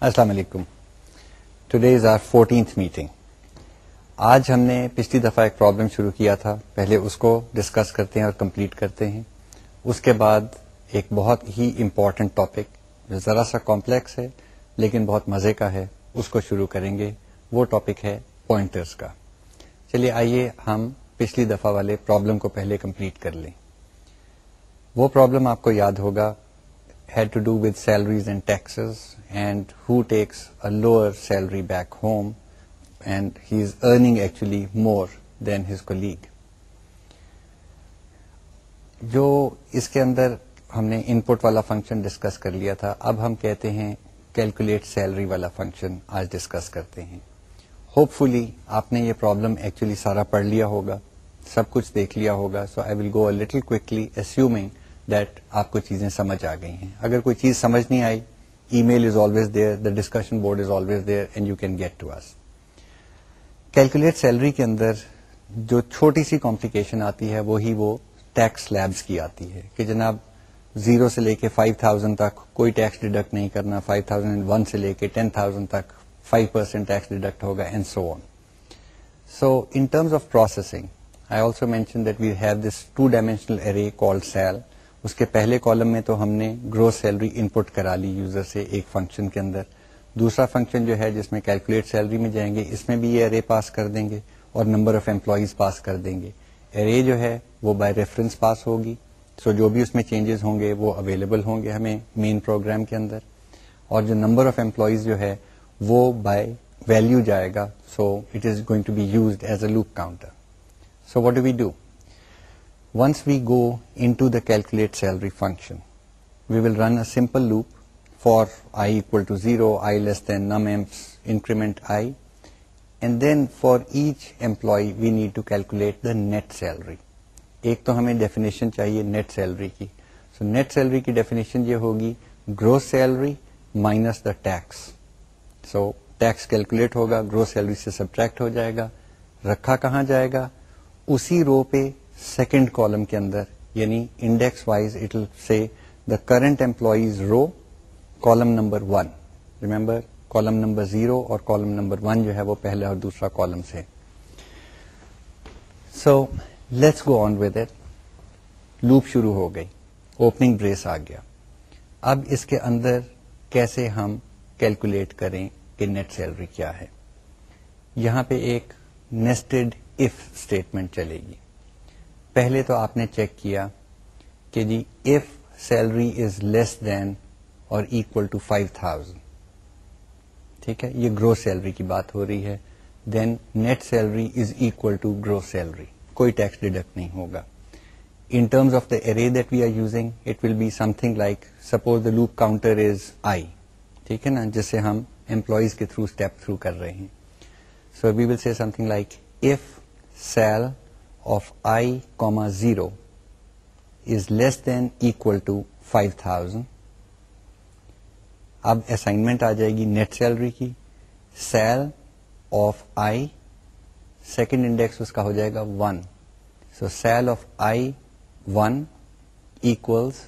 السلام علیکم. Today is our 14th meeting. آج ہم نے پچھلی دفعہ ایک پرابلم شروع کیا تھا، پہلے اس کو ڈسکس کرتے ہیں اور کمپلیٹ کرتے ہیں. اس کے بعد ایک بہت ہی امپورٹنٹ ٹاپک جو ذرا سا کمپلیکس ہے لیکن بہت مزے کا ہے، اس کو شروع کریں گے. وہ ٹاپک ہے پوائنٹرز کا. چلیے آئیے ہم پچھلی دفعہ والے پرابلم کو پہلے کمپلیٹ کر لیں. وہ پرابلم آپ کو یاد ہوگا، had to do with salaries and taxes and who takes a lower salary back home and he is earning actually more than his colleague. جو اس کے اندر ہم نے ان پٹ والا فنکشن ڈسکس کر لیا تھا، اب ہم کہتے ہیں کیلکولیٹ سیلری والا فنکشن آج ڈسکس کرتے ہیں. ہوپ فلی آپ نے یہ پرابلم ایکچولی سارا پڑھ لیا ہوگا، سب کچھ دیکھ لیا ہوگا. So I will go a little quickly assuming that آپ کو چیزیں سمجھ آ گئی ہیں. اگر کوئی چیز سمجھ نہیں آئی، email is always there, the discussion board is always there and you can get to us. Calculate salary کے اندر جو چھوٹی سی کمپلیکیشن آتی ہے وہی وہ ٹیکس سلیبس کی آتی ہے کہ جناب 0 سے لے کے 5000 تک کوئی ٹیکس ڈیڈکٹ نہیں کرنا، 5001 سے لے کے 10000 تک 5% ٹیکس ڈیڈکٹ ہوگا and so on. So in terms of processing I also mention that we have this 2-dimensional array called cell. اس کے پہلے کالم میں تو ہم نے گروس سیلری ان پٹ کرا لی یوزر سے ایک فنکشن کے اندر. دوسرا فنکشن جو ہے جس میں کیلکولیٹ سیلری میں جائیں گے، اس میں بھی یہ ارے پاس کر دیں گے اور نمبر آف امپلائیز پاس کر دیں گے. ارے جو ہے وہ بائی ریفرنس پاس ہوگی. سو جو بھی اس میں چینجز ہوں گے وہ اویلیبل ہوں گے ہمیں مین پروگرام کے اندر. اور جو نمبر آف امپلائیز جو ہے وہ بائی ویلیو جائے گا. So it is going to be used as a loop counter. So what do we do? Once we go into the calculate salary function, we will run a simple loop for I equal to 0, I less than num_emps, increment I, and then for each employee we need to calculate the net salary. ایک تو ہمیں definition چاہیے net salary کی. So net salary کی definition یہ ہوگی gross salary minus the tax. So tax calculate ہوگا، gross salary سے سبٹریکٹ ہو جائے گا. رکھا کہاں جائے گا؟ اسی رو پہ سیکنڈ کالم کے اندر، یعنی انڈیکس وائز اٹ ول سے the current employees row column number 1. Remember column number 0 اور کالم نمبر 1 جو ہے وہ پہلا اور دوسرا کالم سے. So let's go on with it. Loop شروع ہو گئی، اوپننگ بریس آ گیا. اب اس کے اندر کیسے ہم کیلکولیٹ کریں کہ نیٹ سیلری کیا ہے؟ یہاں پہ ایک نیسٹڈ اف اسٹیٹمنٹ چلے گی. پہلے تو آپ نے چیک کیا کہ جی if salary is less than or equal to 5000. ٹھیک ہے، یہ گروس سیلری کی بات ہو رہی ہے. Then net salary is equal to gross salary, کوئی ٹیکس ڈیڈکٹ نہیں ہوگا. In terms of the array that we are using it will be something like suppose the loop counter is I. ٹھیک ہے نا، جس سے ہم employees کے تھرو اسٹیپ تھرو کر رہے ہیں. سو we will say something like if cell of I, 0 is less than equal to 5000. اب اسائنمنٹ آ جائے گی نیٹ سیلری کی. Cell of I second index اس کا ہو جائے گا 1. So cell of I 1 equals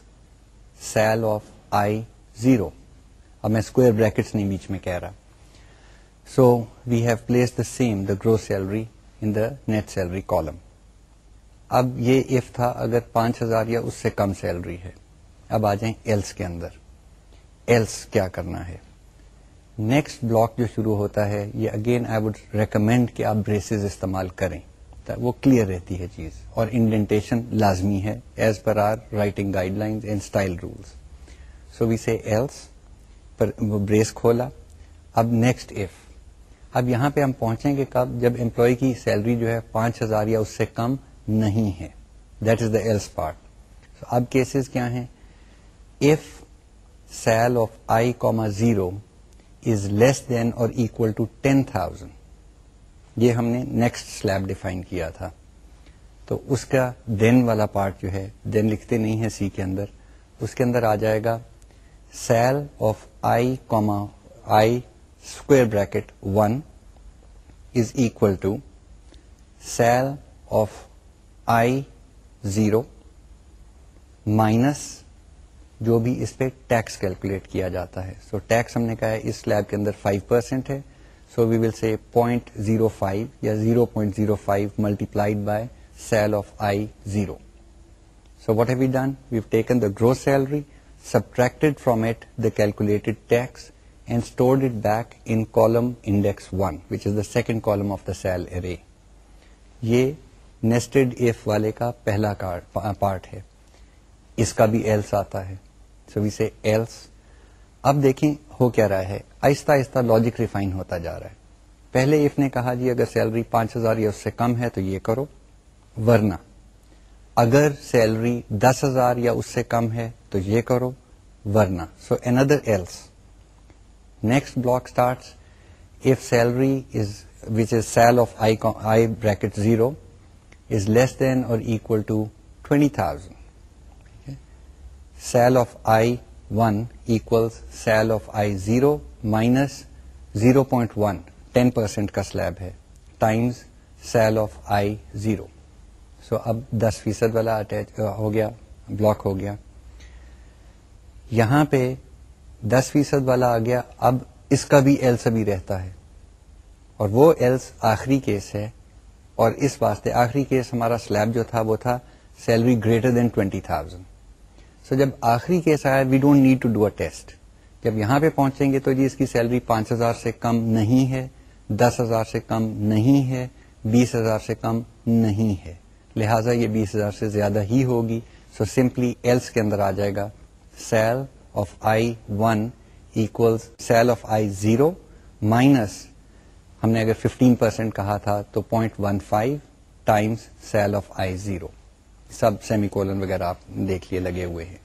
cell of I 0. اب میں اسکوئر بریکٹس نہیں بیچ میں کہہ رہا. So we have place the same the gross salary in the net salary column. اب یہ اف تھا اگر 5000 یا اس سے کم سیلری ہے. اب آ جائیں ایلس کے اندر. ایلس کیا کرنا ہے؟ نیکسٹ بلاک جو شروع ہوتا ہے یہ اگین آئی وڈ ریکمینڈ کہ آپ بریسز استعمال کریں، وہ کلیئر رہتی ہے چیز، اور انڈینٹیشن لازمی ہے as per our writing guidelines and style rules. So we say else per brace کھولا. اب نیکسٹ اف. اب یہاں پہ ہم پہنچیں گے کب؟ جب امپلائی کی سیلری جو ہے 5000 یا اس سے کم نہیں ہے. That is the else part. اب کیسز کیا ہیں؟ If cell of I, 0 is less than or equal to 10,000. یہ ہم نے نیکسٹ سلیب ڈیفائن کیا تھا. تو اس کا دین والا پارٹ جو ہے، دین لکھتے نہیں ہے سی کے اندر، اس کے اندر آ جائے گا cell of I, square bracket 1 is equal to cell of I 0 minus جو بھی اس پہ ٹیکس کیلکولیٹ کیا جاتا ہے. سو ٹیکس ہم نے کہا ہے اس سلیب کے اندر 5% ہے. سو وی ول سے 0.05 یا 0.05 multiplied buy sell of I 0. So what have we done? We've taken the gross salary, subtracted from it the calculated tax, and stored it back in column index 1, which is the second column of the cell array. یہ nested if والے کا پہلا part ہے. اس کا بھی else آتا ہے. So we say else. اب دیکھیں ہو کیا رہا ہے, آہستہ آہستہ لاجک ریفائن ہوتا جا رہا ہے. پہلے if نے کہا جی اگر سیلری 5,000 یا اس سے کم ہے تو یہ کرو, ورنہ اگر سیلری 10,000 یا اس سے کم ہے تو یہ کرو, ورنہ. سو اندر else. Next block starts if salary is which is sal of I bracket 0 is less than or equal to 20,000. Okay. Sal of I1 equals sal of I0 minus 0.1 10% کا سلیب ہے times sal of I0. سو اب 10% والا attach ہو گیا, block ہو گیا. یہاں پہ 10% والا آ گیا. اب اس کا بھی ایلس ابھی رہتا ہے, اور وہ ایلس آخری کیس ہے, اور اس واسطے آخری کیس ہمارا سلیب جو تھا وہ تھا سیلری گریٹر دین 20,000. سو جب آخری کیس آیا we don't need to do a test. جب یہاں پہ پہنچیں گے تو جی اس کی سیلری 5,000 سے کم نہیں ہے, 10,000 سے کم نہیں ہے, 20,000 سے کم نہیں ہے, لہٰذا یہ 20,000 سے زیادہ ہی ہوگی. سو سمپلی ایلس کے اندر آ جائے گا cell of I1 equals cell of I0 minus, ہم نے اگر 15% کہا تھا تو 0.15 ٹائمس سیل آف I0. سب سیمی کولن وغیرہ آپ دیکھ لیے لگے ہوئے ہیں.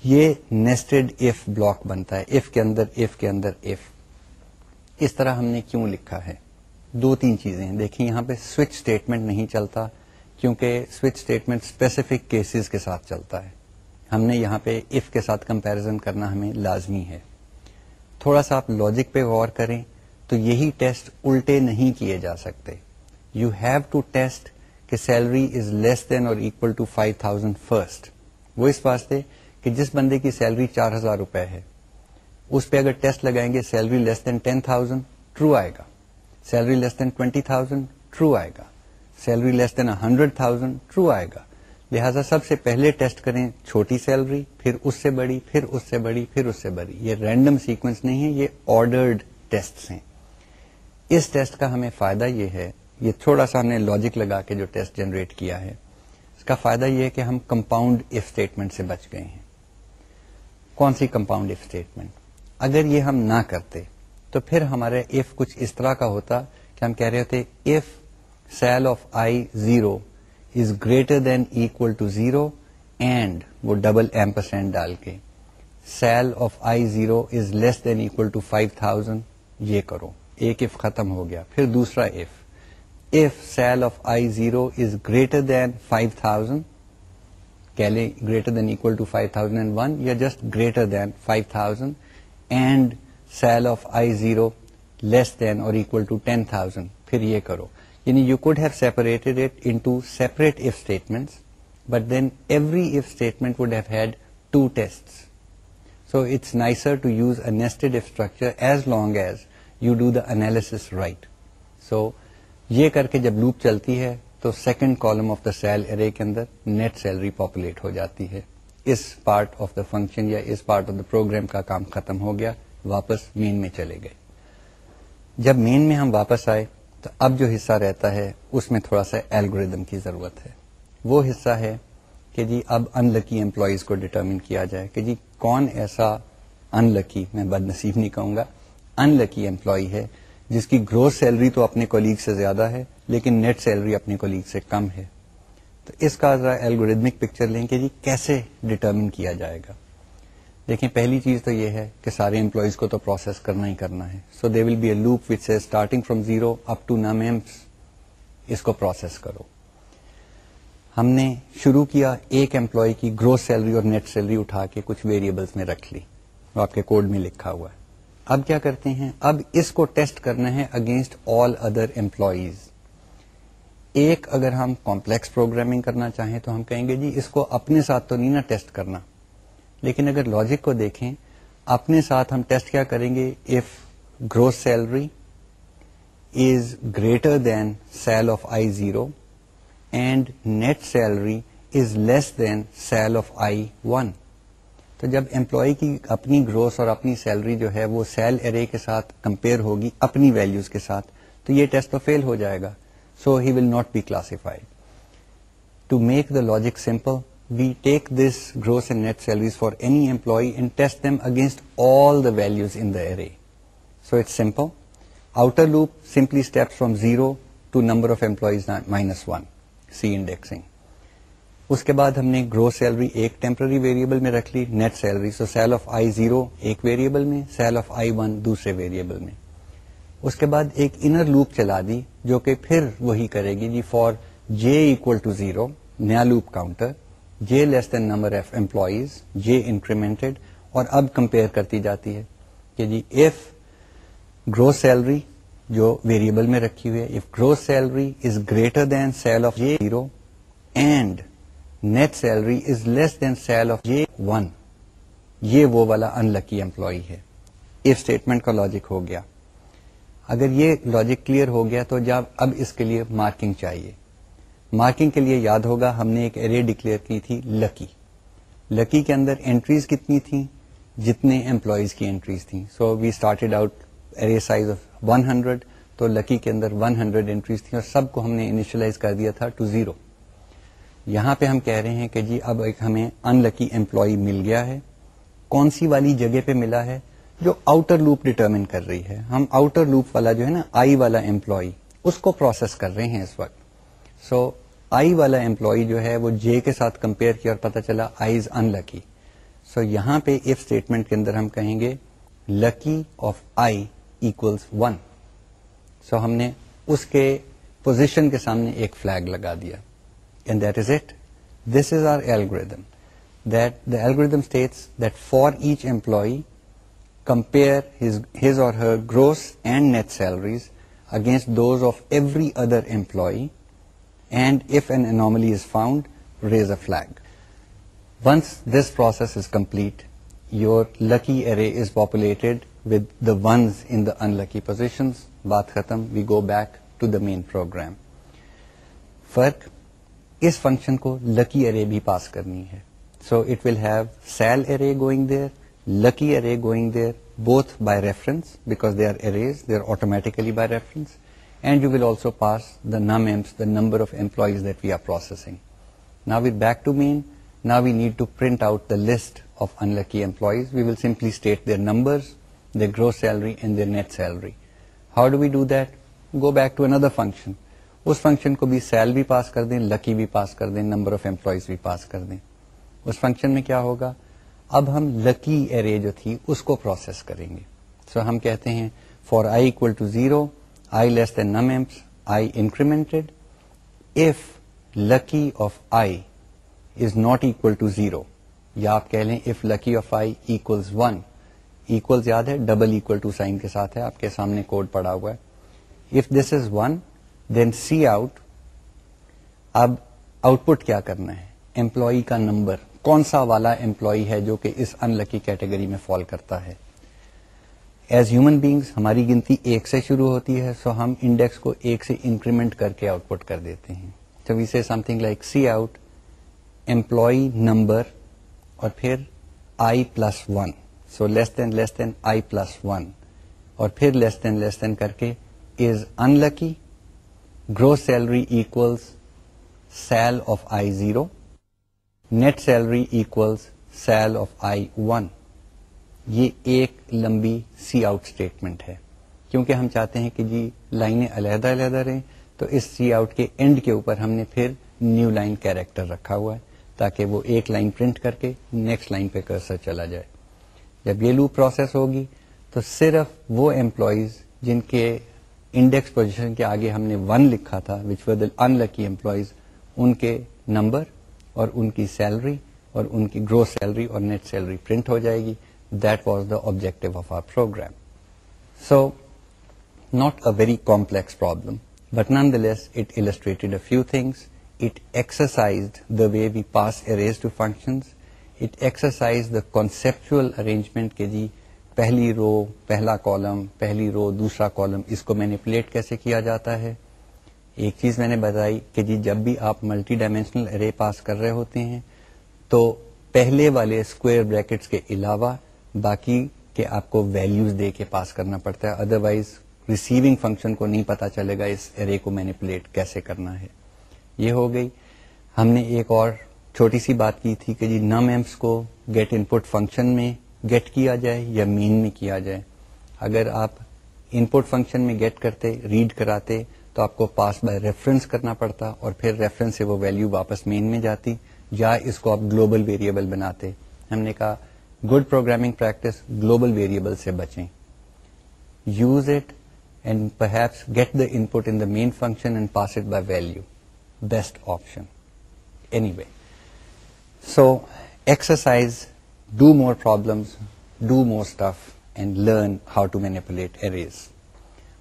یہ نیسٹڈ اف بلاک بنتا ہے, اف کے اندر اف کے اندر اف. اس طرح ہم نے کیوں لکھا ہے؟ 2-3 چیزیں ہیں. دیکھیں یہاں پہ سوئچ اسٹیٹمنٹ نہیں چلتا کیونکہ سوئچ اسٹیٹمنٹ اسپیسیفک کیسز کے ساتھ چلتا ہے. ہم نے یہاں پہ اف کے ساتھ کمپیرزن کرنا ہمیں لازمی ہے. تھوڑا سا آپ لاجک پہ غور کریں تو یہی ٹیسٹ الٹے نہیں کیے جا سکتے. یو ہیو ٹو ٹیسٹ کہ salary is less than or equal to 5,000 first. وہ اس واسطے کہ جس بندے کی سیلری 4,000 روپے ہے اس پہ اگر ٹیسٹ لگائیں گے سیلری لیس دین 10,000 ٹرو آئے گا, سیلری لیس دین 20,000 ٹرو آئے گا, سیلری لیس دین 100,000 ٹرو آئے گا. لہٰذا سب سے پہلے ٹیسٹ کریں چھوٹی سیلری, پھر اس سے بڑی, پھر اس سے بڑی, پھر اس سے بڑی. یہ رینڈم سیکوینس نہیں ہے, یہ آرڈرڈ ٹیسٹ ہیں. اس ٹیسٹ کا ہمیں فائدہ یہ ہے, یہ تھوڑا سا ہم نے لاجک لگا کے جو ٹیسٹ جنریٹ کیا ہے اس کا فائدہ یہ ہے کہ ہم کمپاؤنڈ اف اسٹیٹمنٹ سے بچ گئے ہیں. کون سی کمپاؤنڈ اف اسٹیٹمنٹ؟ اگر یہ ہم نہ کرتے تو پھر ہمارے اف کچھ اس طرح کا ہوتا کہ ہم کہہ رہے ہوتے if cell of I0 is greater than equal to 0 and وہ ڈبل ایمپرسینڈ ڈال کے cell of I0 is less than equal to 5,000. یہ کرو, ایک اف ختم ہو گیا. پھر دوسرا if cell of I0 is greater than 5,000, کہہ لیں گریٹر دین اکول ٹو 5,001 یا just greater than 5,000 and cell of I0 less than or equal to 10,000. پھر یہ کرو. یعنی you could have separated it into separate if statements, but then every if statement would have had 2 tests. So it's nicer to use a nested if structure as long as you do the analysis right. So یہ کر کے جب loop چلتی ہے تو second column of the cell array کے اندر net salary populate ہو جاتی ہے. اس پارٹ آف دا فنکشن یا اس پارٹ آف دا پروگرام کا کام ختم ہو گیا, واپس مین میں چلے گئے. جب مین میں ہم واپس آئے تو اب جو حصہ رہتا ہے اس میں تھوڑا سا الگوریدم کی ضرورت ہے. وہ حصہ ہے کہ جی اب ان لکی امپلائیز کو ڈٹرمن کیا جائے کہ جی کون ایسا ان لکی, میں بد نصیب نہیں کہوں گا, ان لکی امپلائی ہے جس کی گروس سیلری تو اپنے کولیگ سے زیادہ ہے لیکن نیٹ سیلری اپنے کولیگ سے کم ہے. تو اس کا ذرا الگوریدمک پکچر لیں کہ جی کیسے ڈٹرمن کیا جائے گا. دیکھیں پہلی چیز تو یہ ہے کہ سارے امپلائیز کو تو پروسیس کرنا ہی کرنا ہے. سو دے will be a loop which سے starting from 0 up to num emps, اس کو پروسیس کرو. ہم نے شروع کیا ایک امپلائی کی گروس سیلری اور نیٹ سیلری اٹھا کے کچھ ویریبلس میں رکھ لی, وہ آپ کے کوڈ میں لکھا ہوا ہے. اب کیا کرتے ہیں, اب اس کو ٹیسٹ کرنا ہے اگینسٹ آل ادر امپلائیز. ایک اگر ہم کمپلیکس پروگرامنگ کرنا چاہیں تو ہم کہیں گے جی اس کو اپنے ساتھ تو نہیں نا ٹیسٹ کرنا, لیکن اگر لاجک کو دیکھیں اپنے ساتھ ہم ٹیسٹ کیا کریں گے, if gross salary is greater than cell of I zero and net salary is less than cell of I one. تو جب امپلائی کی اپنی گروس اور اپنی سیلری جو ہے وہ سیل ارے کے ساتھ کمپیئر ہوگی اپنی ویلیوز کے ساتھ, تو یہ ٹیسٹ تو فیل ہو جائے گا. So he will not be classified. To make the logic simple, we take this gross and net salaries for any employee and test them against all the values in the array. So it's simple. Outer loop simply steps from 0 to number of employees minus 1, C indexing. اس کے بعد ہم نے gross salary ایک temporary variable میں رکھ لی, net salary, so cell of I zero ایک ویریبل میں, سیل آف آئی ون دوسرے ویریبل میں. اس کے بعد ایک انر لوپ چلا دی جو کہ پھر وہی کرے گی جی for J equal to zero, نیا loop counter, J less than number of employees, J incremented, اور اب کمپیئر کرتی جاتی ہے کہ جی ایف گروس سیلری جو ویریبل میں رکھی ہوئی ہے, if gross salary is greater than cell of J zero and net salary is less than cell of J one, یہ وہ والا ان لکی امپلائی ہے. ایف اسٹیٹمنٹ کا لاجک ہو گیا. اگر یہ لاجک کلیئر ہو گیا تو جب اب اس کے لیے مارکنگ چاہیے. مارکنگ کے لیے یاد ہوگا ہم نے ایک ارے ڈکلیئر کی تھی لکی. لکی کے اندر انٹریز کتنی تھیں, جتنے امپلائیز کی انٹریز تھیں. So we started out array size of 100, تو لکی کے اندر 100 انٹریز تھیں اور سب کو ہم نے انیشلائز کر دیا تھا ٹو 0. یہاں پہ ہم کہہ رہے ہیں کہ جی اب ایک ہمیں ان لکی امپلائی مل گیا ہے. کون سی والی جگہ پہ ملا ہے؟ جو آؤٹر لوپ ڈٹرمن کر رہی ہے. ہم آؤٹر لوپ والا جو ہے نا آئی والا امپلائی اس کو پروسیس کر رہے ہیں اس وقت. سو آئی والا امپلائی جو ہے وہ جے کے ساتھ کمپیئر کیا اور پتا چلا آئی از ان لکی. سو یہاں پہ اف اسٹیٹمنٹ کے اندر ہم کہیں گے لکی آف آئی ایکولس 1. سو ہم نے اس کے پوزیشن کے سامنے ایک فلیگ لگا دیا. And that is it. This is our algorithm. That the algorithm states that for each employee, compare his or her gross and net salaries against those of every other employee, and if an anomaly is found, raise a flag. Once this process is complete, your lucky array is populated with the ones in the unlucky positions. Baat khatam. We go back to the main program. فرق اس function کو لکی ارے بھی pass کرنی ہے. So it will have cell array going there, lucky array going there, both by reference because they are arrays, they are automatically by reference, and you will also pass the num-emps, the number of employees that we are processing. Now we're back to main. Now we need to print out the list of unlucky employees. We will simply state their numbers, their gross salary and their net salary. How do we do that? Go back to another function. اس function کو بھی cell بھی پاس کر دیں, لکی بھی پاس کر دیں, number of employees بھی پاس کر دیں. اس فنکشن میں کیا ہوگا, اب ہم لکی ارے جو تھی اس کو پروسیس کریں گے. سو ہم کہتے ہیں for I equal to 0, I less than num emps, I incremented, if lucky of I is not equal to 0, یا آپ کہہ لیں if lucky of I equals 1. Equals یاد ہے ڈبل ایکول ٹو سائن کے ساتھ ہے, آپ کے سامنے کوڈ پڑا ہوا ہے. If this is 1, then C out. اب آؤٹ پٹ کیا کرنا ہے, امپلائی کا نمبر, کون سا والا امپلائی ہے جو کہ اس ان لکی کیٹیگری میں فال کرتا ہے. ایز ہیومن بینگس ہماری گنتی 1 سے شروع ہوتی ہے, سو ہم انڈیکس کو 1 سے انکریمنٹ کر کے آؤٹ پٹ کر دیتے ہیں. تو وی سے something like C out employee number اور پھر آئی پلس 1, سو لیس دین آئی پلس 1, اور پھر لیس دین کر کے از ان لکی, gross salary equals sal of I0, net salary equals sal of I1. یہ ایک لمبی سی آؤٹ اسٹیٹمنٹ ہے, کیونکہ ہم چاہتے ہیں کہ جی لائنیں علیحدہ علیحدہ رہیں, تو اس سی آؤٹ کے اینڈ کے اوپر ہم نے پھر نیو لائن کیریکٹر رکھا ہوا ہے تاکہ وہ ایک لائن پرنٹ کر کے نیکسٹ لائن پہ کرسر چلا جائے. جب یہ لوپ پروسیس ہوگی تو صرف وہ امپلائیز جن کے انڈیکس پوزیشن کے آگے ہم نے 1 لکھا تھا وچ ور دی ان لکی امپلائیز, ان کے نمبر اور ان کی سیلری اور ان کی گروس سیلری اور نیٹ سیلری پرنٹ ہو جائے گی. That was the objective of our program. So not a very complex problem, but nonetheless it illustrated a few things. It exercised the way we pass arrays to functions, it exercise the conceptual arrangement کہ جی پہلی رو پہلا column پہلی رو دوسرا column اس کو manipulate کیسے کیا جاتا ہے. ایک چیز میں نے بتائی کہ جی جب بھی آپ ملٹی ڈائمینشنل ارے پاس کر رہے ہوتے ہیں تو پہلے والے اسکوائر بریکٹس کے علاوہ باقی کہ آپ کو ویلیوز دے کے پاس کرنا پڑتا ہے, ادروائز ریسیونگ فنکشن کو نہیں پتا چلے گا اس ارے کو مینیپولیٹ کیسے کرنا ہے. یہ ہو گئی. ہم نے ایک اور چھوٹی سی بات کی تھی کہ جی نم ایمپس کو گیٹ ان پٹ فنکشن میں گیٹ کیا جائے یا مین میں کیا جائے. اگر آپ ان پٹ فنکشن میں گیٹ کرتے ریڈ کراتے تو آپ کو پاس بائی ریفرنس کرنا پڑتا اور پھر ریفرنس سے وہ ویلیو واپس مین میں جاتی, یا اس کو آپ گلوبل ویریبل بناتے. ہم نے کہا good programming practice global variable سے بچیں. Use it and perhaps get the input in the main function and pass it by value. Best option anyway. So exercise, do more problems, do more stuff and learn how to manipulate arrays.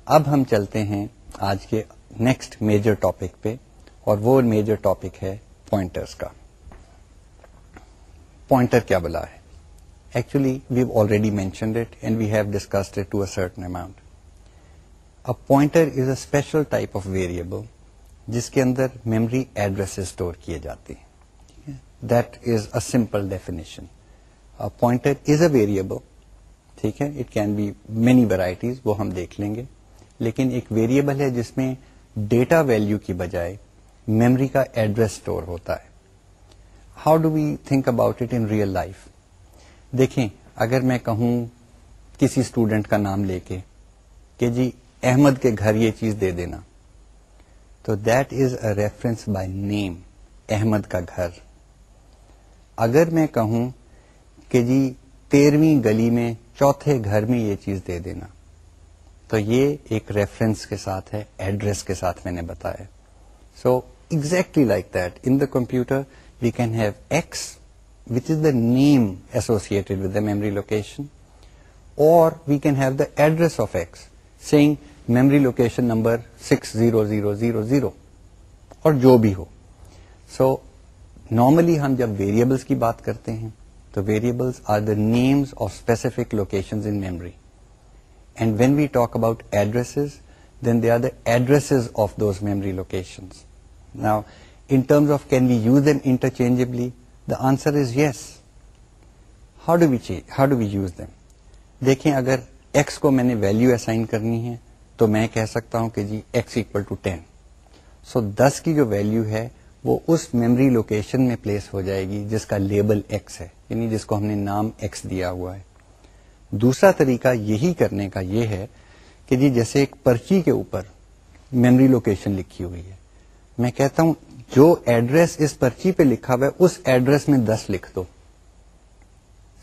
اب ہم چلتے ہیں آج کے next major topic پہ, اور وہ major topic ہے پوائنٹرز کا. پوائنٹر کیا بلا ہے؟ Actually we've already mentioned it and we have discussed it to a certain amount. A pointer is a special type of variable جس کے اندر میموری ایڈریس اسٹور کیے جاتے ہیں. That is a simple definition. A pointer is a variable, ٹھیک ہے, it can be many varieties, وہ ہم دیکھ لیں گے, لیکن ایک ویریبل ہے جس میں ڈیٹا ویلیو کی بجائے میموری کا ایڈریس اسٹور ہوتا ہے. How do we think about it in real life? دیکھیں, اگر میں کہوں کسی اسٹوڈنٹ کا نام لے کے کہ جی احمد کے گھر یہ چیز دے دینا, تو that is a reference by name, Ahmed کا گھر. اگر میں کہوں کہ جی 13ویں گلی میں چوتھے گھر میں یہ چیز دے دینا, تو یہ ایک ریفرنس کے ساتھ ہے, ایڈریس کے ساتھ میں نے بتایا. So exactly like that in the computer we can have X which is the name associated with the memory location, or we can have the address of x saying memory location number 60000 اور جو بھی ہو. So normally ہم جب variables کی بات کرتے ہیں تو variables are the names of specific locations in memory, and when we talk about addresses then they are the addresses of those memory locations. Now in terms of can we use them interchangeably, the answer is yes. How do we use them? دیکھیں, اگر x کو میں نے value assign کرنی ہے تو میں کہہ سکتا ہوں کہ جی x equal to 10. سو 10 کی جو ویلیو ہے وہ اس میموری لوکیشن میں پلیس ہو جائے گی جس کا لیبل x ہے, یعنی جس کو ہم نے نام x دیا ہوا ہے. دوسرا طریقہ یہی کرنے کا یہ ہے کہ جی جیسے ایک پرچی کے اوپر میموری لوکیشن لکھی ہوئی ہے, میں کہتا ہوں جو ایڈریس اس پرچی پہ لکھا ہوا ہے اس ایڈریس میں 10 لکھ دو.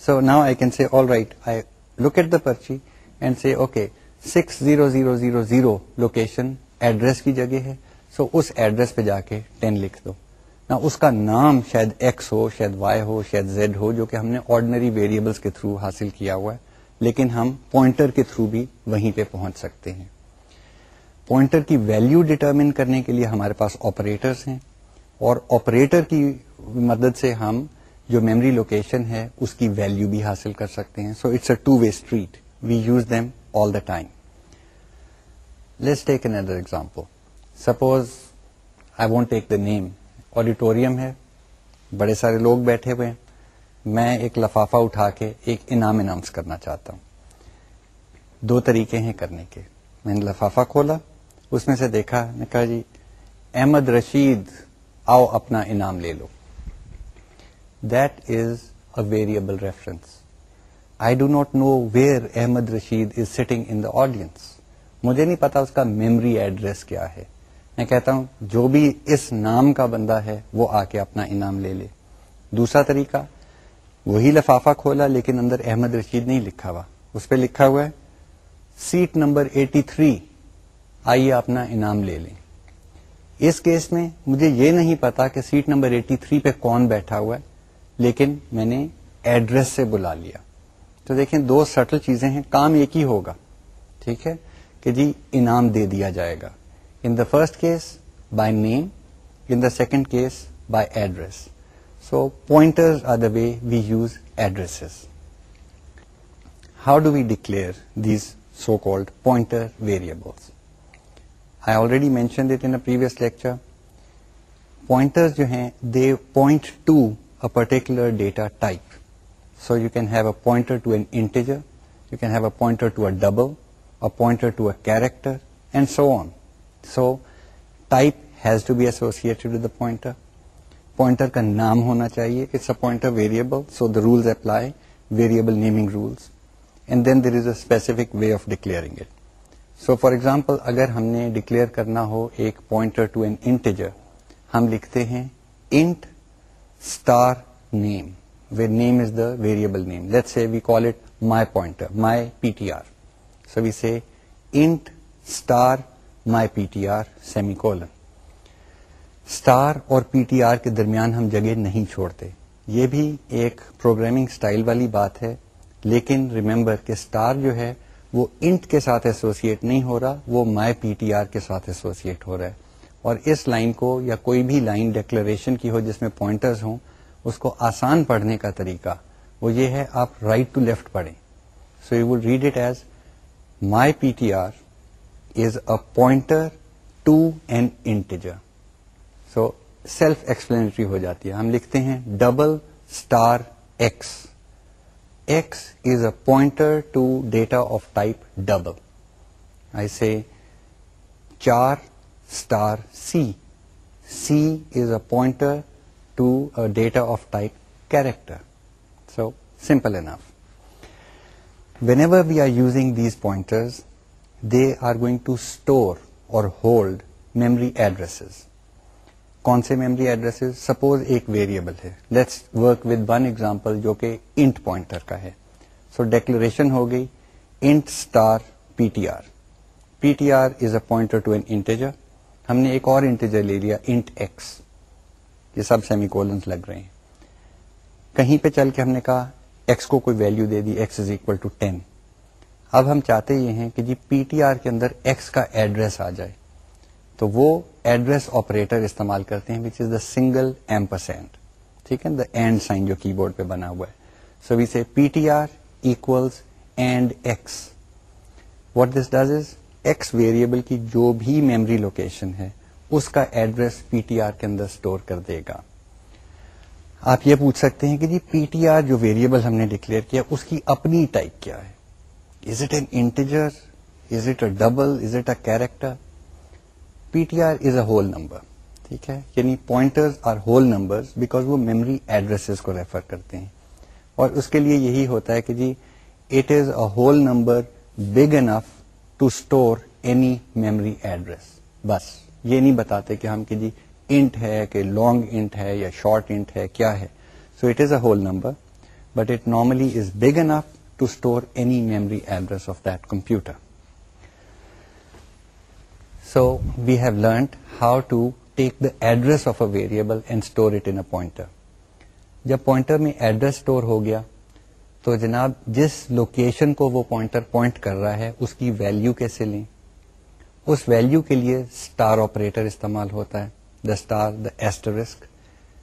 So now I can say all right, I look at the پرچی اینڈ سے اوکے 60000 لوکیشن ایڈریس کی جگہ ہے, سو اس ایڈریس پہ جا کے 10 لکھ دو. نا اس کا نام شاید ایکس ہو, شاید وائی ہو, شاید زیڈ ہو, جو کہ ہم نے آرڈنری ویریبلس کے تھرو حاصل کیا ہوا ہے, لیکن ہم پوائنٹر کے تھرو بھی وہیں پہ پہنچ سکتے ہیں. پوائنٹر کی ویلیو ڈٹرمن کرنے کے لیے ہمارے پاس آپریٹرس ہیں, اور آپریٹر کی مدد سے ہم جو میموری لوکیشن ہے اس کی ویلیو بھی حاصل کر سکتے ہیں. So it's a two way street, we use them all the time. Let's take another example. Suppose I won't take the name. Auditorium ہے, بڑے سارے لوگ بیٹھے ہوئے ہیں, میں ایک لفافہ اٹھا کے ایک انعام اناؤنس کرنا چاہتا ہوں. 2 طریقے ہیں کرنے کے. میں نے لفافہ کھولا, اس میں سے دیکھا, میں کہا جی احمد رشید آؤ اپنا انعام لے لو. That is a variable reference. I do not know where Ahmed Rashid is sitting in the audience. مجھے نہیں پتا اس کا میموری ایڈریس کیا ہے. میں کہتا ہوں جو بھی اس نام کا بندہ ہے وہ آ کے اپنا انعام لے لے. دوسرا طریقہ, وہی لفافہ کھولا لیکن اندر احمد رشید نہیں لکھا ہوا, اس پہ لکھا ہوا ہے سیٹ نمبر 83, آئیے اپنا انعام لے لیں. اس کیس میں مجھے یہ نہیں پتا کہ سیٹ نمبر 83 پہ کون بیٹھا ہوا ہے, لیکن میں نے ایڈریس سے بلا لیا. تو دیکھیں 2 سٹل چیزیں ہیں, کام ایک ہی ہوگا, ٹھیک ہے, کہ جی انعام دے دیا جائے گا. In the first case by name, in the second case by address. So pointers are the way we use addresses. How do we declare these so-called pointer variables? I already mentioned it in a previous lecture. Pointers جو ہیں they point to a particular data type. So you can have a pointer to an integer, you can have a pointer to a double, a pointer to a character, and so on. So type has to be associated with the pointer. Pointer کا نام ہونا چاہیے. It's a pointer variable, so the rules apply, variable naming rules. And then there is a specific way of declaring it. So for example, اگر ہم نے declare کرنا ہو ایک pointer to an integer, ہم لکھتے ہیں int star name, where name is the variable name. Let's say we call it my pointer, my PTR. So we say int star my PTR semicolon. Star اور پی T are کے درمیان ہم جگہ نہیں چھوڑتے. یہ بھی ایک پروگرامنگ اسٹائل والی بات ہے, لیکن ریمبر کہ اسٹار جو ہے وہ انٹ کے ساتھ ایسوسیٹ نہیں ہو رہا, وہ مائی پی ٹی آر کے ساتھ ایسوسیٹ ہو رہا ہے. اور اس لائن کو یا کوئی بھی لائن ڈیکلریشن کی ہو جس میں پوائنٹرز ہوں, اس کو آسان پڑھنے کا طریقہ وہ یہ ہے آپ رائٹ ٹو لیفٹ پڑھیں. So you will read it as my P T R is a pointer to an integer. So self explanatory ہو جاتی ہے. ہم لکھتے ہیں double star X. X is a pointer to data of type double. I say 4 star C. C is a pointer to data of type character. So simple enough. Whenever we are using these pointers, they are going to store or hold memory addresses. کون سے memory addresses? Suppose ایک variable ہے. Let's work with one example جو کہ int pointer کا ہے. سو declaration ہو گئی int star P T R. P T R is a pointer to an integer. ہم نے ایک اور انٹیجر لے لیا انٹ ایکس. یہ سب سیمی کولنس لگ رہے ہیں. کہیں پہ چل کے ہم نے کہا ایکس کو کوئی ویلو دے دی, ایکس از اکول ٹو 10. اب ہم چاہتے یہ ہیں کہ جی پی ٹی آر کے اندر ایکس کا ایڈریس آ جائے, تو وہ ایڈریس آپریٹر استعمال کرتے ہیں وچ از دا سنگل ایمپرسینٹ. ٹھیک ہے, دا اینڈ سائن جو کی بورڈ پہ بنا ہوا ہے. سو وی سے P T are equals and x. What this does is x variable کی جو بھی میموری لوکیشن ہے اس کا ایڈریس پی ٹی آر کے اندر اسٹور کر دے گا. آپ یہ پوچھ سکتے ہیں کہ جی پی ٹی آر جو ویریبل ہم نے ڈکلیئر کیا اس کی اپنی ٹائپ کیا ہے؟ Is it an integer, is it a double, is it a character? P T R is a whole number. ٹھیک ہے, یعنی pointers are whole numbers because وہ میموری ایڈریسز کو ریفر کرتے ہیں. اور اس کے لیے یہی ہوتا ہے کہ جی it is a whole number big enough to store any memory address. بس یہ نہیں بتاتے کہ ہم کہ جی انٹ ہے کہ لانگ انٹ ہے یا شارٹ انٹ ہے, کیا ہے. So it is a whole number but it normally is big enough to store any memory address of that computer. So we have learned how to take the address of a variable and store it in a pointer. جب pointer میں address store ہو گیا تو جناب جس location کو وہ pointer point کر رہا ہے اس کی ویلیو کیسے لیں؟ اس ویلیو کے لیے اسٹار آپریٹر استعمال ہوتا ہے. The star, the asterisk.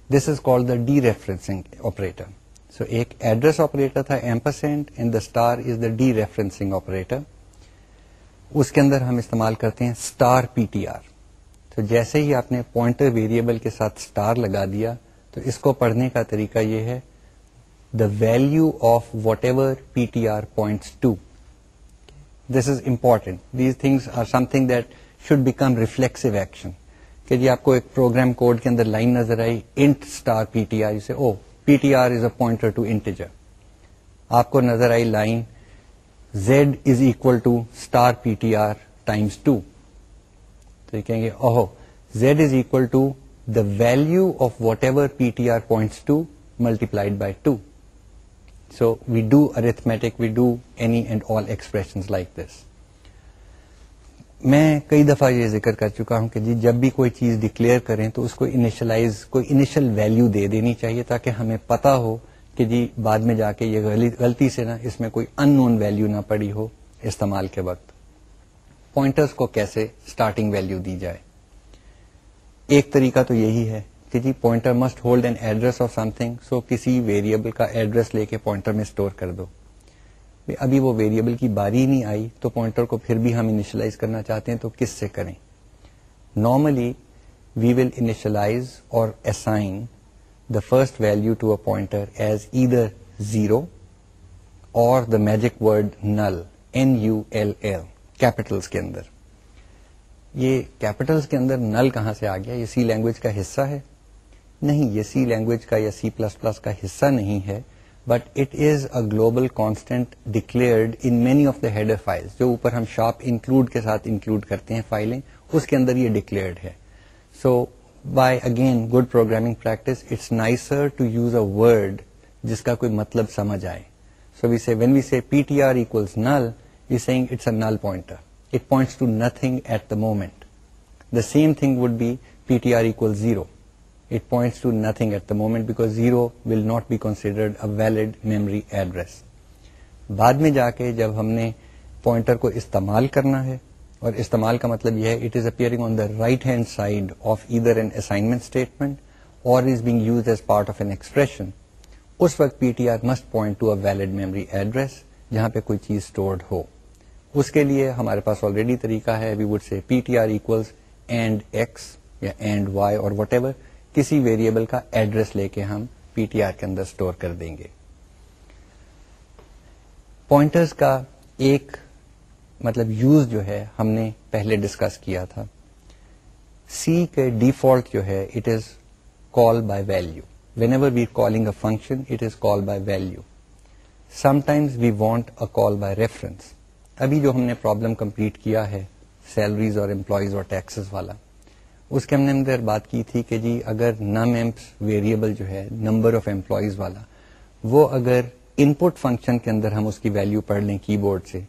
This is called the dereferencing operator. So ایک ایڈریس آپریٹر تھا ampersand and the star is the dereferencing operator. اس کے اندر ہم استعمال کرتے ہیں اسٹار پی ٹی آر. تو جیسے ہی آپ نے پوائنٹر ویریبل کے ساتھ اسٹار لگا دیا تو اس کو پڑھنے کا طریقہ یہ ہے the value of whatever P T R points to. This is important. These things are something that should become reflexive action. کہ جی آپ کو ایک پروگرام کوڈ کے اندر لائن نظر آئی int star P T R, جسے او P T R is a pointer to integer. آپ کو نظر آئی line Z is equal to star PTR times 2. تو یہ کہیں گے اوہو Z is equal to the value of whatever PTR points to multiplied by 2. So we do arithmetic, we do any and all expressions like this. میں کئی دفعہ یہ ذکر کر چکا ہوں کہ جی جب بھی کوئی چیز ڈکلیئر کریں تو اس کو انیشلائز, کوئی انیشل ویلیو دے دینی چاہیے تاکہ ہمیں پتا ہو کہ جی بعد میں جا کے یہ غلطی سے نا اس میں کوئی ان نون ویلیو نہ پڑی ہو استعمال کے وقت. پوائنٹرز کو کیسے اسٹارٹنگ ویلیو دی جائے؟ ایک طریقہ تو یہی ہے کہ جی pointer must hold an address of something, so کسی ویریبل کا ایڈریس لے کے پوائنٹر میں اسٹور کر دو. ابھی وہ ویریبل کی باری نہیں آئی تو پوائنٹر کو پھر بھی ہم انیشلائز کرنا چاہتے ہیں تو کس سے کریں؟ نارملی وی ول انیشلائز اور assign the first value to a pointer as either 0 or the magic word null, N-U-L-L, capitals کے اندر. یہ capitals کے اندر null کہاں سے آ گیا؟ یہ C لینگویج کا حصہ ہے؟ نہیں, یہ C لینگویج کا یا C++ کا حصہ نہیں ہے, but it is a global constant declared in many of the header files. جو اوپر ہم shop include کے ساتھ include کرتے ہیں فائلیں, اس کے اندر یہ declared ہے. So by again good programming practice, it's nicer to use a word جس کا کوئی مطلب سمجھ آئے. So we say when we say ptr equals null, we're saying it's a null pointer. It points to nothing at the moment. The same thing would be ptr equals 0. It points to nothing at the moment because 0 will not be considered a valid memory address. بعد میں جا کے جب ہم نے pointer کو استعمال کرنا ہے, اور استعمال کا مطلب یہ ہے it is appearing on the right hand side of either an assignment statement اور is being used as part of an expression, اس وقت P T R must point to a valid memory address جہاں پہ کوئی چیز stored ہو. اس کے لیے ہمارے پاس آلریڈی طریقہ ہے, we would say P T R equals and X یا and Y or whatever, کسی ویریبل کا ایڈریس لے کے ہم پی ٹی آر کے اندر اسٹور کر دیں گے. پوائنٹرز کا ایک مطلب یوز جو ہے ہم نے پہلے ڈسکس کیا تھا. سی کے ڈیفالٹ جو ہے it is call by value. Whenever we calling a function it is call by value. Sometimes we want a call by reference. ابھی جو ہم نے پرابلم کمپلیٹ کیا ہے سیلریز اور امپلائیز اور ٹیکسز والا, اس کے ہم نے اندر بات کی تھی کہ جی اگر نم ایمپس ویریبل جو ہے نمبر آف امپلائیز والا, وہ اگر ان پٹ فنکشن کے اندر ہم اس کی ویلو پڑھ لیں کی بورڈ سے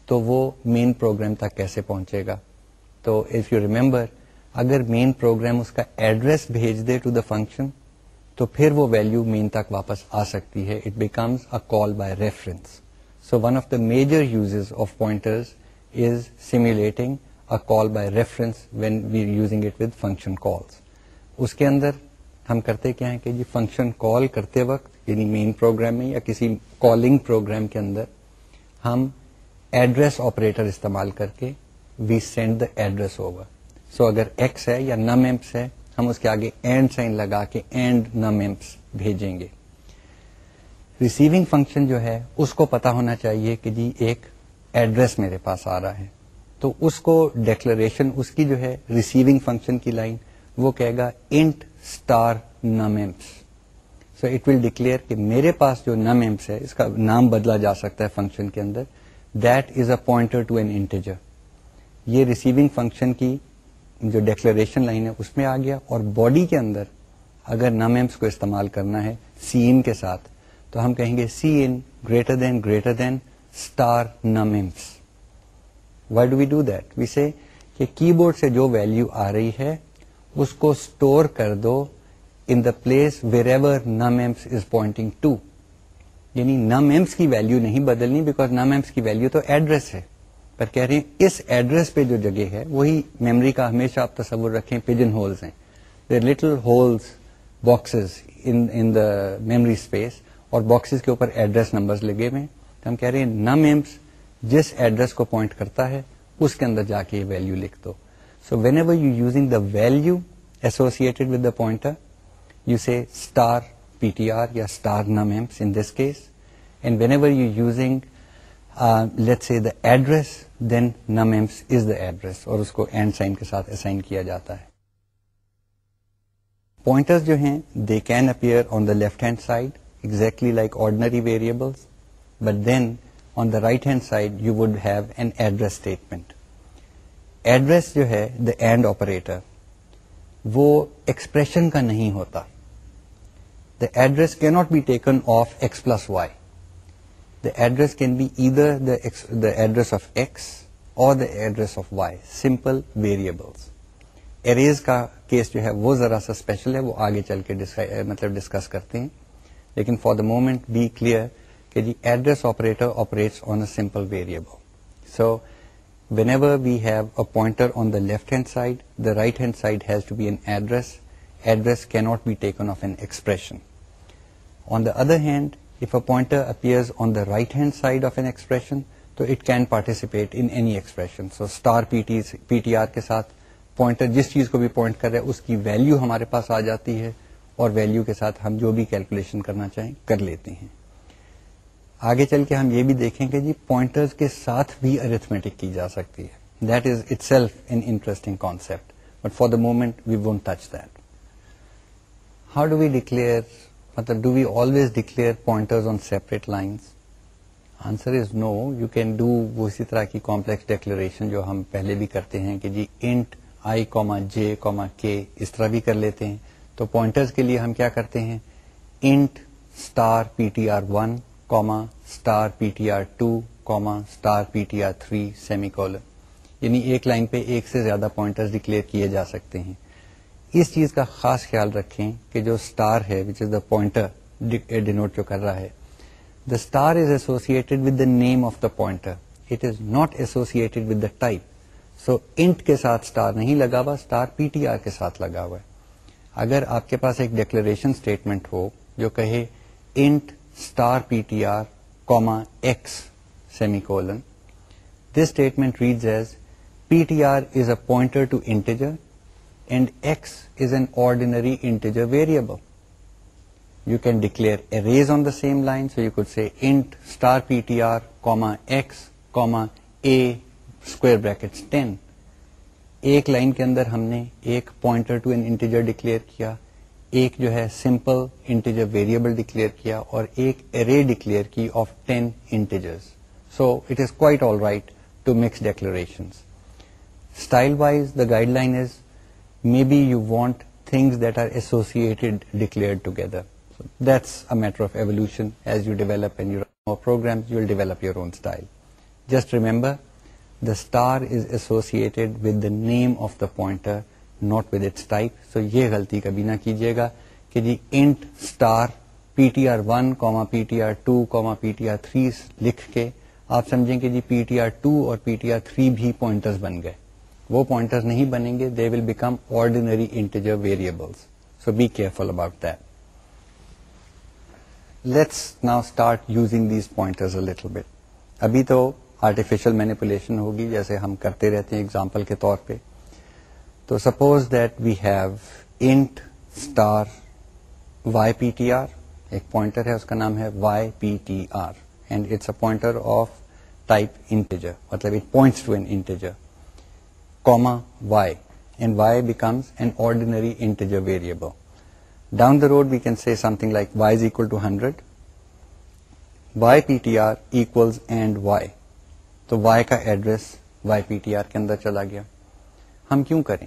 تو وہ مین پروگرام تک کیسے پہنچے گا؟ تو اف یو ریمبر, اگر مین پروگرام اس کا ایڈریس بھیج دے ٹو دا فنکشن تو پھر وہ ویلو مین تک واپس آ سکتی ہے. It becomes a call by reference. So one of the major uses of pointers is simulating a call by reference when we using it with function calls. اس کے اندر ہم کرتے کیا ہیں کہ جی فنکشن کال کرتے وقت یعنی مین پروگرام میں یا کسی کالنگ پروگرام کے اندر ہم ایڈریس آپریٹر استعمال کر کے we send the address over. So اگر ایکس ہے یا نم ایمپس ہے, ہم اس کے آگے اینڈ سائن لگا کے اینڈ نم ایمپس بھیجیں گے. ریسیونگ فنکشن جو ہے اس کو پتا ہونا چاہیے کہ جی ایک ایڈریس میرے پاس آ رہا ہے, تو اس کو ڈیکلریشن اس کی جو ہے ریسیونگ فنکشن کی لائن وہ کہے گا int star num emps. So it will declare کہ میرے پاس جو نم ایمپس ہے اس کا نام بدلا جا سکتا ہے فنکشن کے اندر, that is a pointer to an integer. یہ ریسیونگ فنکشن کی جو ڈیکلریشن لائن ہے اس میں آ گیا. اور باڈی کے اندر اگر نم ایمپس کو استعمال کرنا ہے سی ان کے ساتھ تو ہم کہیں گے C in greater than star num amps. Why do we do that? We say کہ کی بورڈ سے جو ویلو آ رہی ہے اس کو اسٹور کر دو in the place wherever num amps is pointing to. یعنی نم ایمپس کی ویلو نہیں بدلنی بیکاز نم ایمپس کی ویلو تو ایڈریس ہے, پر کہہ رہے ہیں اس ایڈریس پہ جو جگہ ہے وہی میموری کا ہمیشہ آپ تصور رکھیں پجن ہولز ہیں. There little holes boxes in the memory space اور باکسز کے اوپر ایڈریس نمبرز لگے ہوئے ہیں. تو ہم کہہ رہے ہیں نم ایمپس جس ایڈریس کو پوائنٹ کرتا ہے اس کے اندر جا کے یہ ویلو لکھ دو. So whenever you using the value associated with the pointer you say star PTR یا star num amps in this case, and whenever you're using let's say the address, then num amps is the address اور اس کو and sign کے ساتھ assign کیا جاتا ہے. Pointers جو ہیں they can appear on the left hand side exactly like ordinary variables, but then on the right hand side you would have an address statement. Address جو ہے the and operator وہ expression کا نہیں ہوتا. The address cannot be taken of x plus y. The address can be either the address of x or the address of y. Simple variables. Arrays کا case جو ہے وہ ذرا سا اسپیشل ہے, وہ آگے چل کے مطلب ڈسکس کرتے ہیں. لیکن for the moment be clear کہ جی address operator operates on a simple variable. So whenever we have a pointer on the left hand side, the right hand side has to be an address, address cannot be taken of an expression. On the other hand, if a pointer appears on the right hand side of an expression, so it can participate in any expression. So star PTR کے ساتھ pointer جس چیز کو بھی point کر رہا ہے اس کی ویلیو ہمارے پاس آ جاتی ہے اور ویلیو کے ساتھ ہم جو بھی کیلکولیشن کرنا چاہیں کر لیتے ہیں. آگے چل کے ہم یہ بھی دیکھیں کہ جی پوائنٹرز کے ساتھ بھی ارتھمیٹک کی جا سکتی ہے. That is itself an interesting concept, but for the moment we won't touch that. How do we declare, مطلب do we always declare pointers on separate lines? Answer is no. You can do وہ اسی طرح کی complex declaration جو ہم پہلے بھی کرتے ہیں کہ جی انٹ i, j, k اس طرح بھی کر لیتے ہیں. تو پوائنٹرز کے لیے ہم کیا کرتے ہیں, int star ptr1, star ptr2, star ptr3 semicolon. یعنی ایک لائن پہ ایک سے زیادہ پوائنٹرز ڈکلیئر کیے جا سکتے ہیں. اس چیز کا خاص خیال رکھیں کہ جو اسٹار ہے وچ از دا پوائنٹر ڈینوٹ جو کر رہا ہے, the star is associated with the name of the pointer. It is not associated with the type. So int کے ساتھ star نہیں لگا ہوا, star ptr کے ساتھ لگا ہوا ہے. اگر آپ کے پاس ایک ڈیکلریشن اسٹیٹمنٹ ہو جو کہے int star ptr, x semi colon, this statement reads as ptr is a pointer to integer and x is an ordinary integer variable. You can declare arrays on the same line, so you could say int star ptr, x, a square brackets 10. ایک line کے اندر ہم نے ایک pointer to an integer declare کیا, ایک جو ہے سمپل انٹیجر ویریبل ڈکلیئر کیا, اور ایک array ڈکلیئر کی of 10 integers. So it is quite all right to mix declarations. Style wise, the guideline is maybe you want things that are associated declared together. That's a matter of evolution. As you develop and you run more programs, you will develop your own style. Just remember, the star is associated with the name of the pointer, not with its type. So یہ غلطی کبھی نہ کیجیے گا کہ جی int star ptr1, ptr2, ptr3 لکھ کے آپ سمجھیں کہ جی ptr2 اور ptr3 بھی پوائنٹرز بن گئے. وہ پوائنٹرز نہیں بنیں گے, they will become ordinary integer variables. So be careful about that. Let's now start using these pointers a little bit. ابھی تو آرٹیفیشل مینیپولیشن ہوگی جیسے ہم کرتے رہتے ہیں ایگزامپل کے طور پہ. تو suppose that we have int star Y P T R, ایک پوائنٹر ہے اس کا نام ہے Y P T R, and it's a pointer of type integer, مطلب it points to an integer, comma y, and y becomes an ordinary integer variable. Down the road we can say something like y is equal to 100, yptr equals and y. تو y کا address yptr کے اندر چلا گیا. ہم کیوں کریں؟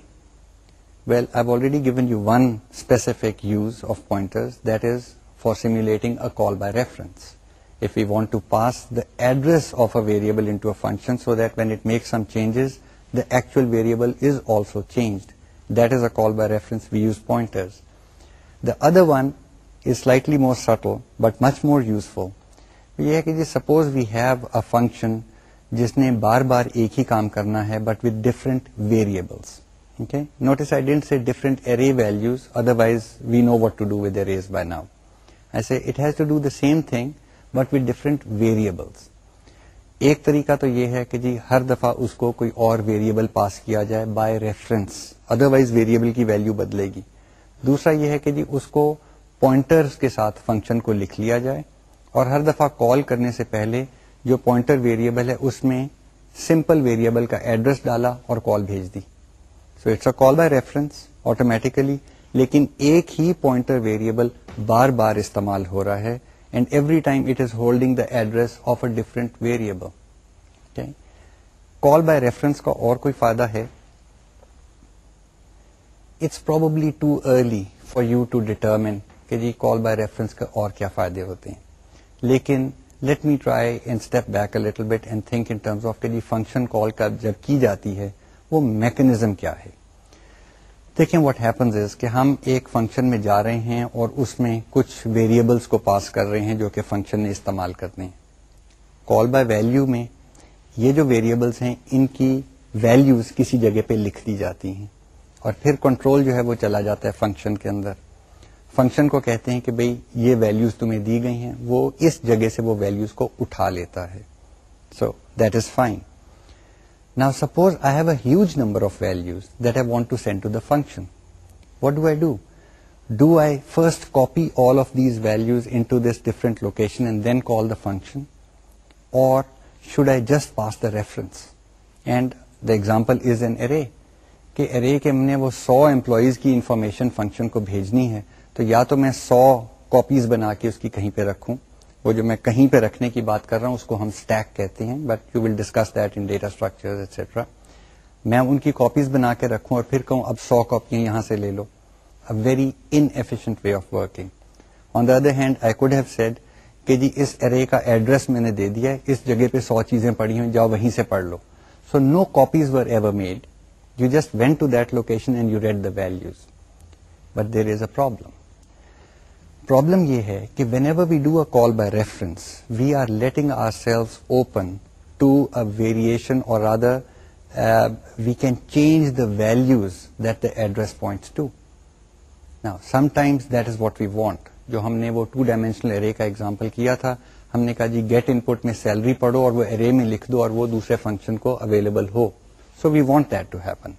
Well, I've already given you one specific use of pointers, that is for simulating a call by reference. If we want to pass the address of a variable into a function so that when it makes some changes, the actual variable is also changed. That is a call by reference. We use pointers. The other one is slightly more subtle but much more useful. یہ ہے کہ جی suppose we have a function جس نے بار بار ایک ہی کام کرنا ہے but with different variables. Okay? Notice I didn't say different array values, otherwise we know what to do with arrays by now. I say it has to do the same thing but with different variables. ایک طریقہ تو یہ ہے کہ جی ہر دفعہ اس کو کوئی اور ویریبل پاس کیا جائے بائی ریفرنس, ادروائز ویریبل کی ویلیو بدلے گی. دوسرا یہ ہے کہ جی اس کو پوائنٹرز کے ساتھ فنکشن کو لکھ لیا جائے اور ہر دفعہ کال کرنے سے پہلے جو پوائنٹر ویریبل ہے اس میں سمپل ویریبل کا ایڈریس ڈالا اور کال بھیج دی. So it's a call by reference automatically, لیکن ایک ہی پوائنٹر ویریبل بار بار استعمال ہو رہا ہے, and every time it is holding the address of a different variable. Okay? Call by reference کا اور کوئی فائدہ ہے؟ It's probably too early for you to determine کہ جی call by reference کا اور کیا فائدے ہوتے ہیں, لیکن let me try and step back a little bit and think in terms of کہ جی function call کا جب کی جاتی ہے وہ میکنزم کیا ہے. دیکھیں واٹ ہیپنز از کہ ہم ایک فنکشن میں جا رہے ہیں اور اس میں کچھ ویریبلس کو پاس کر رہے ہیں جو کہ فنکشن نے استعمال کرنے ہیں. کال بائی ویلیو میں یہ جو ویریبلس ہیں ان کی ویلیوز کسی جگہ پہ لکھ دی جاتی ہیں اور پھر کنٹرول جو ہے وہ چلا جاتا ہے فنکشن کے اندر. فنکشن کو کہتے ہیں کہ بھئی یہ ویلیوز تمہیں دی گئی ہیں, وہ اس جگہ سے وہ ویلیوز کو اٹھا لیتا ہے. So that is fine. Now suppose I have a huge number of values that I want to send to the function. What do? Do I first copy all of these values into this different location and then call the function? Or should I just pass the reference? And the example is an array. کہ array کے ہم نے وہ 100 employees کی information function کو بھیجنی ہے, تو یا تو میں 100 کاپیز بنا کے اس کی کہیں پہ رکھوں. وہ جو میں کہیں پہ رکھنے کی بات کر رہا ہوں اس کو ہم اسٹیک کہتے ہیں, but you will discuss that in data structures etcetera. میں ان کی کاپیز بنا کے رکھوں اور پھر کہوں اب 100 کاپیاں یہاں سے لے لو. A very inefficient way of working. On the other hand, I could have said کہ جی اس array کا ایڈریس میں نے دے دیا ہے, اس جگہ پہ 100 چیزیں پڑی ہیں, جاؤ وہیں سے پڑھ لو. So no copies were ever made. You just went to that location and you read the values. But there is a problem. Problem یہ ہے کہ whenever we do a call by reference, we are letting ourselves open to a variation, or rather we can change the values that the address points to. Now sometimes that is what we want. جو ہم نے وہ 2-dimensional array کا example کیا تھا, ہم نے کہا جی گیٹ ان پٹ میں سیلری پڑھو اور وہ array میں لکھ دو اور وہ دوسرے فنکشن کو available who. So we want that to happen.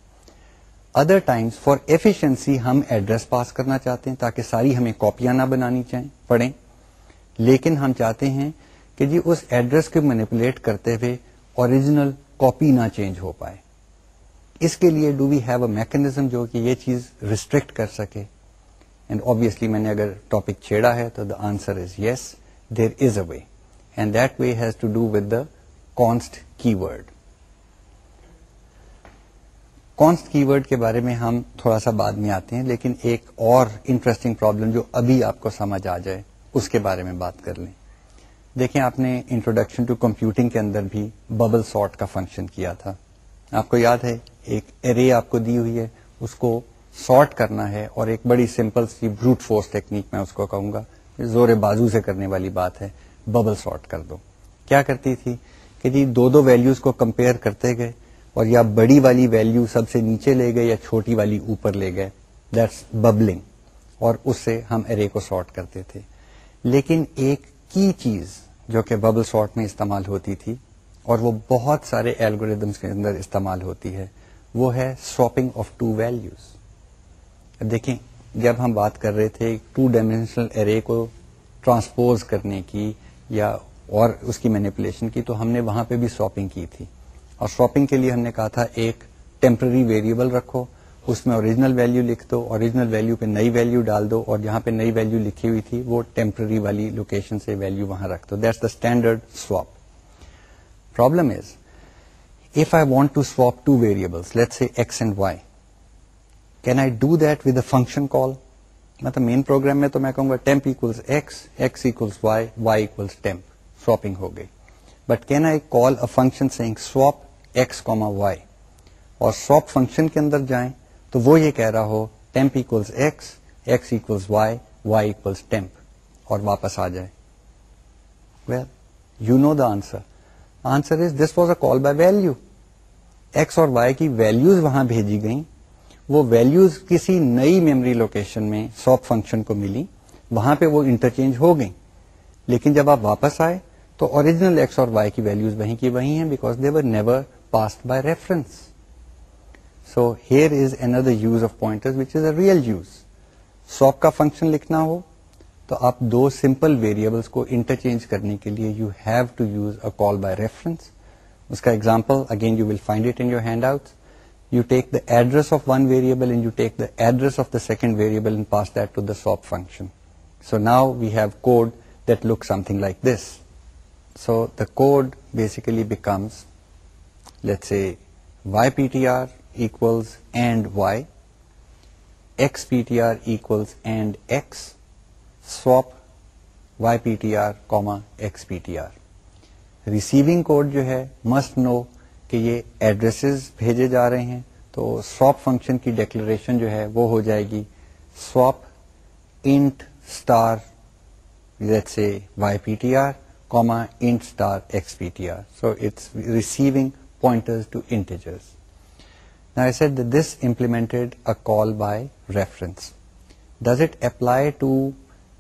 Other times for efficiency ہم ایڈریس پاس کرنا چاہتے ہیں تاکہ ساری ہمیں کاپیاں نہ بنانی پڑیں, لیکن ہم چاہتے ہیں کہ جی اس ایڈریس کو مینیپولیٹ کرتے ہوئے اوریجنل کاپی نہ چینج ہو پائے. اس کے لیے do we have a mechanism جو کہ یہ چیز ریسٹرکٹ کر سکے؟ اینڈ obviously میں نے اگر ٹاپک چھیڑا ہے تو the answer is yes, there is a way, and that way has to do with the const keyword. Const کی ورڈ کے بارے میں ہم تھوڑا سا بعد میں آتے ہیں, لیکن ایک اور انٹرسٹنگ پرابلم جو ابھی آپ کو سمجھ آ جائے اس کے بارے میں بات کر لیں. دیکھیں آپ نے انٹروڈکشن ٹو کمپیوٹنگ کے اندر بھی ببل سارٹ کا فنکشن کیا تھا. آپ کو یاد ہے ایک ارے آپ کو دی ہوئی ہے, اس کو سارٹ کرنا ہے, اور ایک بڑی سمپل سی بروٹ فورس ٹیکنیک میں اس کو کہوں گا, زور بازو سے کرنے والی بات ہے, ببل سارٹ کر دو. کیا کرتی تھی کہ جی دو ویلیوز کو کمپیئر کرتے گئے اور یا بڑی والی ویلیو سب سے نیچے لے گئے یا چھوٹی والی اوپر لے گئے, دیٹس ببلنگ, اور اس سے ہم ارے کو سارٹ کرتے تھے. لیکن ایک کی چیز جو کہ ببل سارٹ میں استعمال ہوتی تھی اور وہ بہت سارے الگوریدمس کے اندر استعمال ہوتی ہے, وہ ہے سواپنگ آف 2 ویلیوز. دیکھیں جب ہم بات کر رہے تھے 2-dimensional ارے کو ٹرانسپوز کرنے کی یا اور اس کی مینیپولیشن کی, تو ہم نے وہاں پہ بھی سواپنگ کی تھی. اور سواپنگ کے لیے ہم نے کہا تھا ایک ٹیمپرری ویریبل رکھو, اس میں اوریجنل ویلیو لکھ دو, اوریجنل ویلیو پہ نئی ویلیو ڈال دو, اور جہاں پہ نئی ویلیو لکھی ہوئی تھی وہ ٹیمپرری والی لوکیشن سے ویلیو وہاں رکھ دو. That's the standard swap. Problem is if I want to swap 2 variables, let's say x and y, can I do that with a function call? مطلب مین پروگرام میں تو میں کہوں گا temp equals x, x equals y, y equals temp, swapping ہو گئی. But can I call a function saying swap x, y, اور swap function کے اندر جائیں تو وہ یہ کہہ رہا ہو temp equals x, x equals y, y equals temp, اور واپس آ جائے. Well, you know the answer. Answer is this was a call by value. x اور y کی ویلیوز وہاں بھیجی گئیں, وہ ویلیوز کسی نئی میموری لوکیشن میں سواپ فنکشن کو ملی, وہاں پہ وہ انٹرچینج ہو گئیں. لیکن جب آپ واپس آئے تو اوریجنل ایکس اور وائی کی ویلیوز وہیں کی وہیں ہیں, because they were never passed by reference. So here is another use of pointers which is a real use. Swap کا فنکشن لکھنا ہو تو آپ 2 سمپل ویریبلس کو انٹرچینج کرنے کے لیے you have to use a call by reference. اس کا example again you will find it in your handout. You take the address of one variable and you take the address of the second variable and pass that to the swap function. So now we have code that looks something like this. So the code basically becomes, let's say, yptr equals and y, xptr equals and x, swap yptr comma xptr. Receiving code جو ہے must know کہ یہ addresses بھیجے جا رہے ہیں, تو swap function کی ڈیکلریشن جو ہے وہ ہو جائے گی swap int star let's say Y P T R comma int star X P T R. So it's receiving pointers to integers. Now I said that this implemented a call by reference. Does it apply to,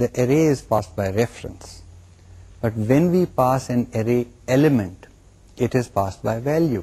the array is passed by reference, but when we pass an array element, it is passed by value.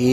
A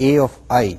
A of I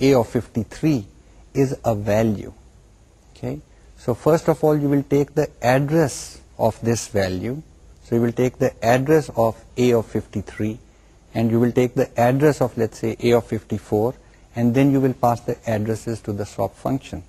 A of 53 is a value. Okay, so first of all you will take the address of this value. So you will take the address of A of 53 and you will take the address of, let's say, A of 54, and then you will pass the addresses to the swap function.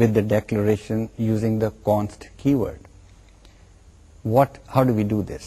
with the declaration using the const keyword. How do we do this?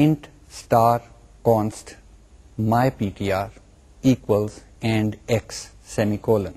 int star const myptr equals and x semicolon.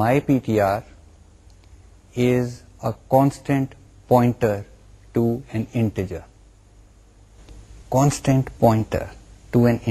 myptr is a constant pointer to an integer. Constant pointer to an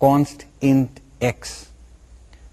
const int x,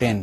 10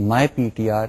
myptr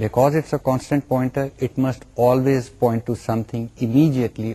Because it's a constant pointer, it must always point to something immediately,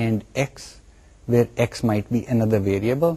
and x, where x might be another variable,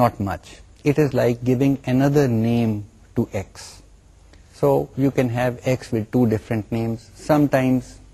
Not much. It is like giving another name to x. So you can have x with two different names. Sometimes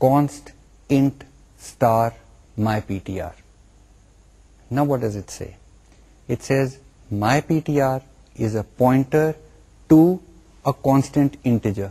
const int star myptr. Now what does it say? It says myptr is a pointer to a constant integer.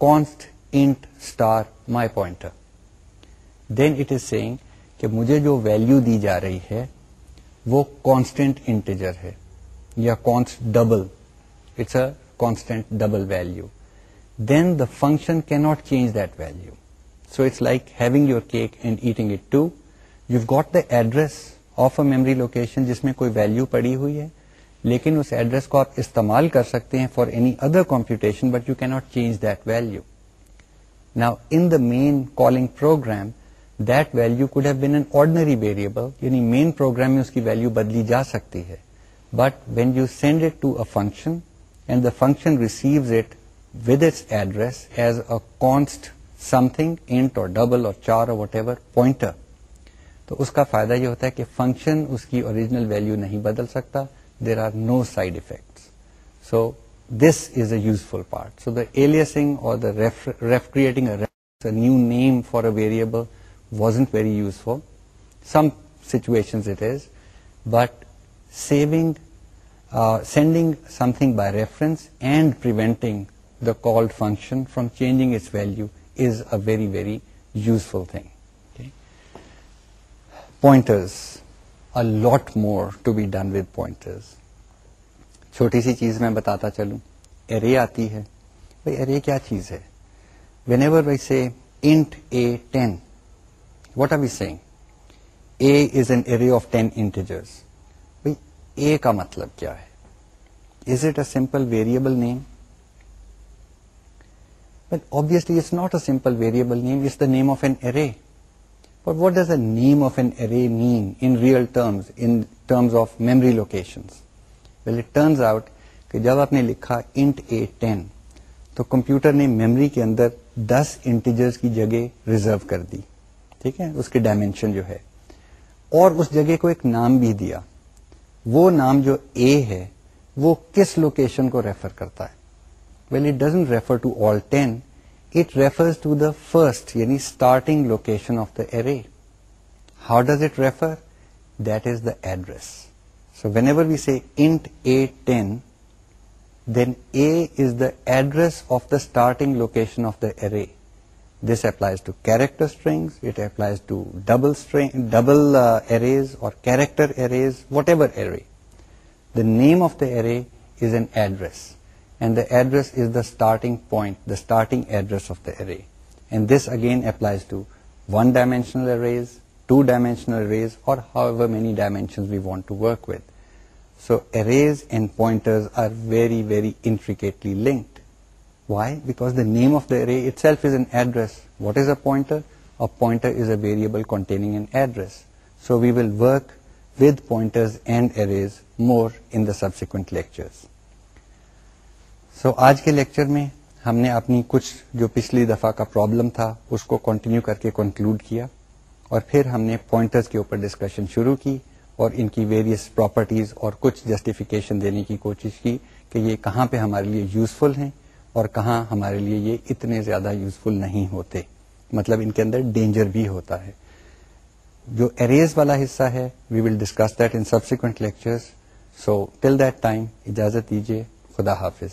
const int star my pointer, then it is saying کہ مجھے جو value دی جا رہی ہے وہ constant integer ہے یا double, it's a constant double value. Then the function cannot change that value. So it's like having your cake and eating it too. You got the address of a memory location جس میں کوئی value پڑی ہوئی ہے، لیکن اس address کو آپ استعمال کر سکتے ہیں for any other computation, but you cannot change that value. Now, in the main calling program, that value could have been an ordinary variable, یعنی main program میں اس کی value بدلی جا سکتی ہے. But when you send it to a function and the function receives it with its address as a const something, int or double or char or whatever, pointer, تو اس کا فائدہ یہ ہوتا ہے کہ function اس کی original value نہیں بدل سکتا. There are no side effects. So, this is a useful part. So the aliasing or the creating a new name for a variable wasn't very useful. Some situations it is, but sending something by reference and preventing the called function from changing its value is a very, very useful thing. Okay. Pointers, a lot more to be done with pointers. چھوٹی سی چیز میں بتاتا چلوں. ارے آتی ہے. بھائی ارے کیا چیز ہے؟ When ever we say int a 10، what are we saying? A is an array of 10 integers. بھائی اے کا مطلب کیا ہے؟ Is it a simple variable name? But obviously it's not a simple variable name, it's the name of an array. But what does the name of an array mean in real terms, in terms of memory locations? Well, it turns out کہ جب آپ نے لکھا int a 10 تو computer نے memory کے اندر 10 integers کی جگہ ریزرو کر دی. ٹھیک ہے، اس کی ڈائمینشن جو ہے، اور اس جگہ کو ایک نام بھی دیا. وہ نام جو اے ہے وہ کس لوکیشن کو ریفر کرتا ہے؟ Well it doesn't refer to all 10، it refers to the first یعنی starting location of the array. How does it refer? That is the address. So whenever we say int a10, then a is the address of the starting location of the array. This applies to character strings, it applies to double arrays or character arrays, whatever array. The name of the array is an address, and the address is the starting point, the starting address of the array. And this again applies to one-dimensional arrays, two-dimensional arrays, or however many dimensions we want to work with. So arrays and pointers are very, very intricately linked. Why? Because the name of the array itself is an address. What is a pointer? A pointer is a variable containing an address. So we will work with pointers and arrays more in the subsequent lectures. So آج کے lecture میں ہم نے اپنی کچھ جو پچھلی دفعہ کا پرابلم تھا اس کو کنٹینیو کر کے کنکلوڈ کیا، اور پھر ہم نے پوائنٹرز کے اوپر ڈسکشن شروع کی اور ان کی ویریس پراپرٹیز اور کچھ جسٹیفیکیشن دینے کی کوشش کی کہ یہ کہاں پہ ہمارے لیے یوزفل ہیں اور کہاں ہمارے لیے یہ اتنے زیادہ یوزفل نہیں ہوتے، مطلب ان کے اندر ڈینجر بھی ہوتا ہے. جو اریز والا حصہ ہے we will discuss that in subsequent lectures. So till that time اجازت دیجیے. خدا حافظ.